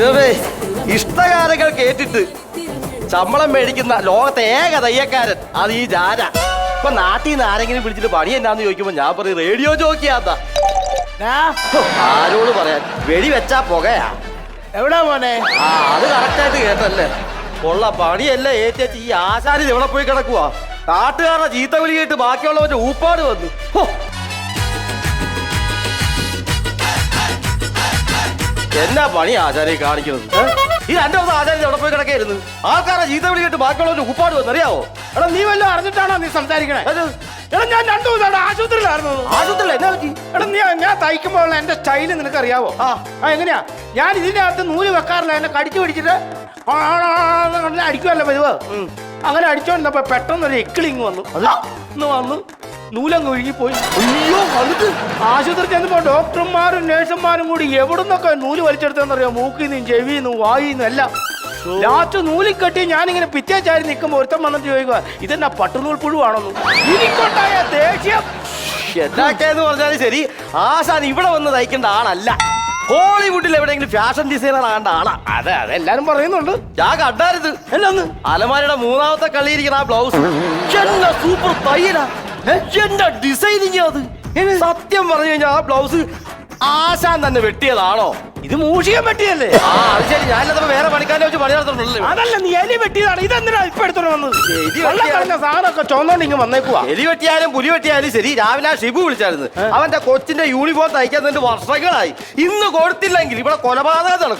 ഇതേ ഇഷ്ടകാരങ്ങൾ കേട്ടിട്ട് ശമ്പളം മേടിക്കുന്ന ലോകത്തെ ഏക തയ്യക്കാരൻ അത് ഈ ജാര. ഇപ്പൊ നാട്ടിൽ നിന്ന് ആരെങ്കിലും വിളിച്ചിട്ട് പണി എന്നാന്ന് ചോദിക്കുമ്പോ ഞാൻ പറയും റേഡിയോ ജോക്കിയാത്ത. ആരോട് പറയാൻ, വെടി വെച്ചാ പുകയാ. എവിടാ മോനെ? ആ അത് കറക്റ്റായിട്ട് കേട്ടല്ലേ. ഉള്ള പണിയല്ലേ ഏറ്റേച്ച് ഈ ആശാരി എവിടെ പോയി കിടക്കുവാ. നാട്ടുകാരുടെ ചീത്ത വിളി കേട്ട് ബാക്കിയുള്ളവന്റെ ഊപ്പാട് വന്നു. എന്നാ പണി ആചാര്യ കാണിക്കുന്നത്? ഈ 2 ദിവസം ആചാര്യ എവിടെ പോയി കിടക്കായിരുന്നു. ആൾക്കാരെ ചീത്ത വിളി കേട്ട് ബാക്കിയുള്ളവന്റെ ഊപ്പാട് വന്നു, അറിയാവോ? എടാ നീ വല്ലതും അറിഞ്ഞിട്ടാണോ നീ സംസാരിക്കണേ? എടാ ഞാൻ 2 ദിവസം ആശുപത്രിയിലായിരുന്നു. ആശുപത്രിയിൽ എന്നാ പറ്റി? എടാ ഞാൻ തയ്ക്കുമ്പോൾ എന്റെ സ്റ്റൈല് നിനക്ക് അറിയാവോ? എങ്ങനെയാ ഞാൻ ഇതിന്റെ അകത്ത് നൂല് വെക്കാറില്ല. എന്നെ കടിച്ചു പിടിച്ചിട്ട് അടിക്കുമല്ലോ പതിവ്. അങ്ങനെ അടിച്ചോണ്ടപ്പോ പെട്ടെന്നൊരു എക്കിളിങ് വന്നു. വന്നു നൂലങ്ങ് ഒഴുകിപ്പോയി. അയ്യോ, വന്നിട്ട് ആശുപത്രി ചെന്നപ്പോ ഡോക്ടർമാരും നേഴ്സുമാരും കൂടി എവിടുന്നൊക്കെ നൂല് വലിച്ചെടുത്തെന്നറിയാം. മൂക്കിന്നും ചെവിന്നും വായിന്നും എല്ലാം. ലാസ്റ്റ് നൂലിൽ കെട്ടി ഞാനിങ്ങനെ പിറ്റേച്ചാരി നിൽക്കുമ്പോ ഒരുത്തം വന്നിട്ട് ചോദിക്കുക, ഇതെന്നാ പട്ടുനൂൽ പുഴുവാണെന്ന്. എനിക്കുണ്ടായ ദേഷ്യം എന്നാക്കേന്ന് പറഞ്ഞാലും ശരി, ആശാൻ ഇവിടെ വന്ന് തയ്ക്കേണ്ട ആളല്ല. ഹോളിവുഡിൽ എവിടെയെങ്കിലും ഫാഷൻ ഡിസൈനർ ആകേണ്ട ആളാ. അതെ എല്ലാരും പറയുന്നുണ്ട്. ഞാൻ കണ്ടായിരുന്നു. എന്നാന്ന് അലമാരയുടെ 3ാമത്തെ കളിയിരിക്കുന്ന ആ ബ്ലൗസ് എന്നാ സൂപ്പർ തയ്യലാ. എന്താ ഡിസൈനിങ് അത്. സത്യം പറഞ്ഞു കഴിഞ്ഞാൽ ആ ബ്ലൗസ് ആശാൻ തന്നെ വെട്ടിയതാണോ? ഇത് മൂഷികം വെട്ടിയല്ലേ? ആ അത് ശരി. ഞാനില്ലാത്തപ്പോ വേറെ പണിക്കാരെ വെച്ച് പണി നടത്തുന്നുണ്ടല്ലോ. അതല്ല, നീ എലി വെട്ടിയതാണ്. ഇതെന്തിനാ ഇപ്പൊ എടുത്തോണ്ട് വന്നത്? എലി കളഞ്ഞ സാധനമൊക്കെ ചോന്നോണ്ട് ഇങ്ങ് വന്നേക്കുവാ. എലി വെട്ടിയാലും പുലി വെട്ടിയാലും ശരി, രാവിലെ ആ ഷിബു വിളിച്ചായിരുന്നു. അവന്റെ കൊച്ചിന്റെ യൂണിഫോം തയ്ക്കാൻ വർഷങ്ങളായി. ഇന്ന് കൊടുത്തില്ലെങ്കിൽ ഇവിടെ കൊലപാതകം നടക്കും.